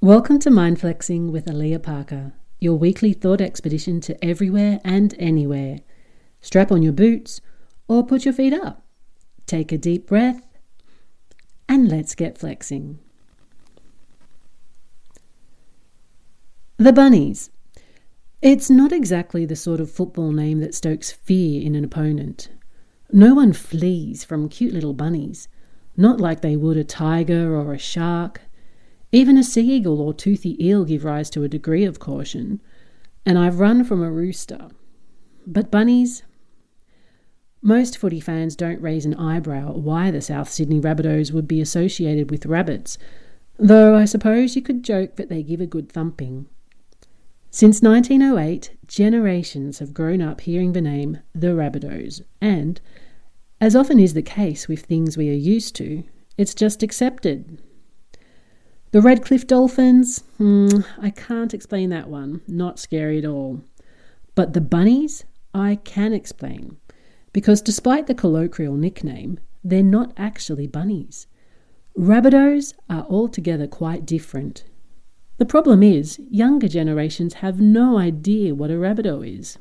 Welcome to Mind Flexing with Alia Parker, your weekly thought expedition to everywhere and anywhere. Strap on your boots or put your feet up. Take a deep breath and let's get flexing. The Bunnies. It's not exactly the sort of football name that stokes fear in an opponent. No one flees from cute little bunnies, not like they would a tiger or a shark. Even a sea eagle or toothy eel give rise to a degree of caution, and I've run from a rooster. But bunnies? Most footy fans don't raise an eyebrow at why the South Sydney Rabbitohs would be associated with rabbits, though I suppose you could joke that they give a good thumping. Since 1908, generations have grown up hearing the name the Rabbitohs, and, as often is the case with things we are used to, it's just accepted. The Redcliffe Dolphins? I can't explain that one. Not scary at all. But the bunnies? I can explain. Because despite the colloquial nickname, they're not actually bunnies. Rabbitohs are altogether quite different. The problem is, younger generations have no idea what a Rabbitoh is.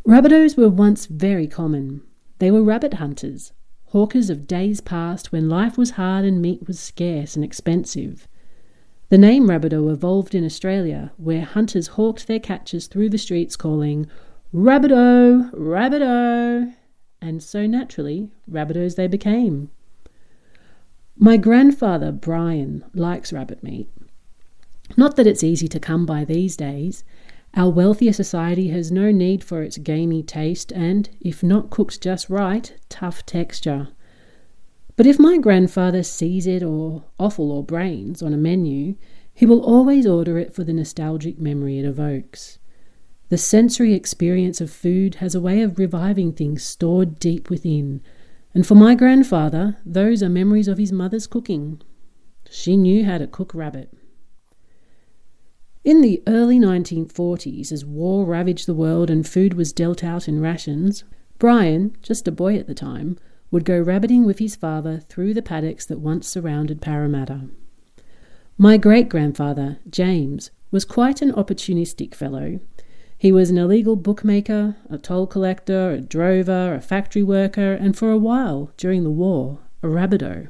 Rabbitohs were once very common. They were rabbit hunters, hawkers of days past when life was hard and meat was scarce and expensive. The name Rabbitoh evolved in Australia, where hunters hawked their catches through the streets calling, "Rabbitoh, Rabbitoh!" And so naturally, Rabbitohs they became. My grandfather, Brian, likes rabbit meat. Not that it's easy to come by these days. Our wealthier society has no need for its gamey taste and, if not cooked just right, tough texture. But if my grandfather sees it or offal or brains on a menu, he will always order it for the nostalgic memory it evokes. The sensory experience of food has a way of reviving things stored deep within, and for my grandfather, those are memories of his mother's cooking. She knew how to cook rabbit. In the early 1940s, as war ravaged the world and food was dealt out in rations, Brian, just a boy at the time, would go rabbiting with his father through the paddocks that once surrounded Parramatta. My great-grandfather, James, was quite an opportunistic fellow. He was an illegal bookmaker, a toll collector, a drover, a factory worker, and for a while, during the war, a Rabbitoh.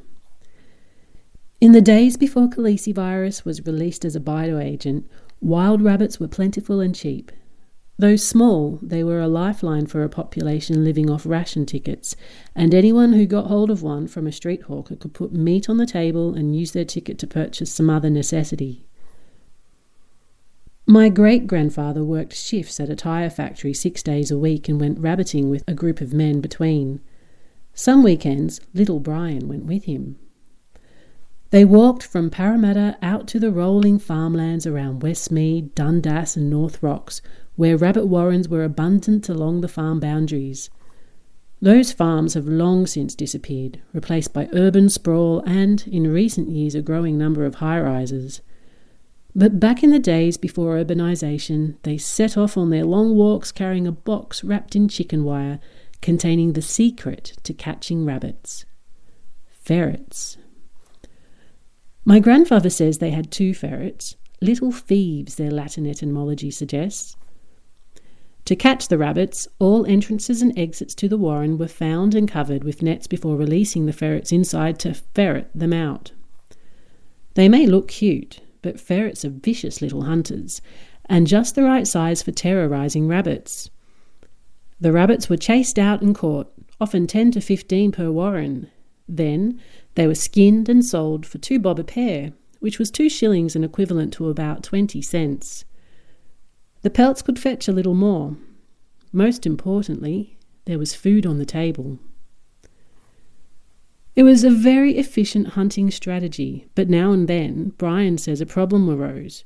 In the days before calicivirus was released as a bioagent, wild rabbits were plentiful and cheap. Though small, they were a lifeline for a population living off ration tickets, and anyone who got hold of one from a street hawker could put meat on the table and use their ticket to purchase some other necessity. My great-grandfather worked shifts at a tyre factory 6 days a week and went rabbiting with a group of men between. Some weekends, little Brian went with him. They walked from Parramatta out to the rolling farmlands around Westmead, Dundas and North Rocks, where rabbit warrens were abundant along the farm boundaries. Those farms have long since disappeared, replaced by urban sprawl and, in recent years, a growing number of high-rises. But back in the days before urbanisation, they set off on their long walks carrying a box wrapped in chicken wire containing the secret to catching rabbits. Ferrets. My grandfather says they had 2 ferrets, little thieves their Latin etymology suggests. To catch the rabbits, all entrances and exits to the warren were found and covered with nets before releasing the ferrets inside to ferret them out. They may look cute, but ferrets are vicious little hunters, and just the right size for terrorising rabbits. The rabbits were chased out and caught, often 10 to 15 per warren. Then they were skinned and sold for 2 bob a pair, which was 2 shillings and equivalent to about 20 cents. The pelts could fetch a little more. Most importantly, there was food on the table. It was a very efficient hunting strategy, but now and then, Brian says, a problem arose.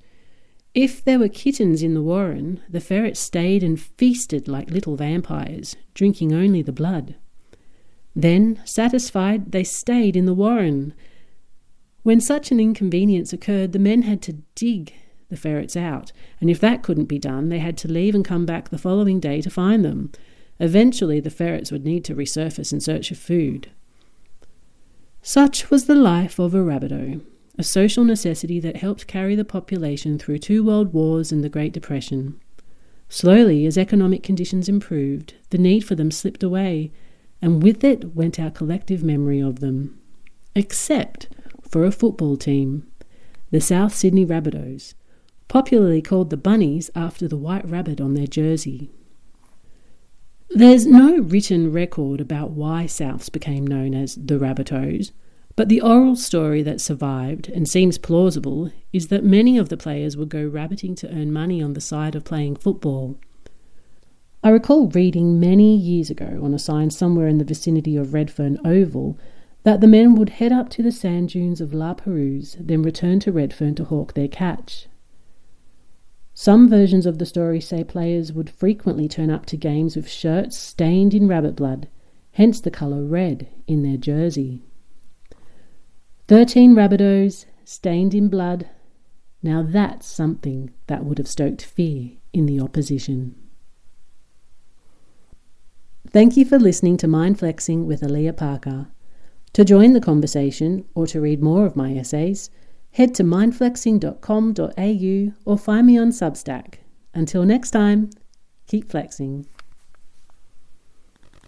If there were kittens in the warren, the ferrets stayed and feasted like little vampires, drinking only the blood. Then, satisfied, they stayed in the warren. When such an inconvenience occurred, the men had to dig the ferrets out, and if that couldn't be done, they had to leave and come back the following day to find them. Eventually, the ferrets would need to resurface in search of food. Such was the life of a Rabbitoh, a social necessity that helped carry the population through 2 world wars and the Great Depression. Slowly, as economic conditions improved, the need for them slipped away, and with it went our collective memory of them. Except for a football team, the South Sydney Rabbitohs, popularly called the Bunnies after the white rabbit on their jersey. There's no written record about why Souths became known as the Rabbitohs, but the oral story that survived, and seems plausible, is that many of the players would go rabbiting to earn money on the side of playing football. I recall reading many years ago on a sign somewhere in the vicinity of Redfern Oval that the men would head up to the sand dunes of La Perouse, then return to Redfern to hawk their catch. Some versions of the story say players would frequently turn up to games with shirts stained in rabbit blood, hence the colour red in their jersey. 13 Rabbitohs, stained in blood. Now that's something that would have stoked fear in the opposition. Thank you for listening to Mind Flexing with Alia Parker. To join the conversation or to read more of my essays, head to mindflexing.com.au or find me on Substack. Until next time, keep flexing.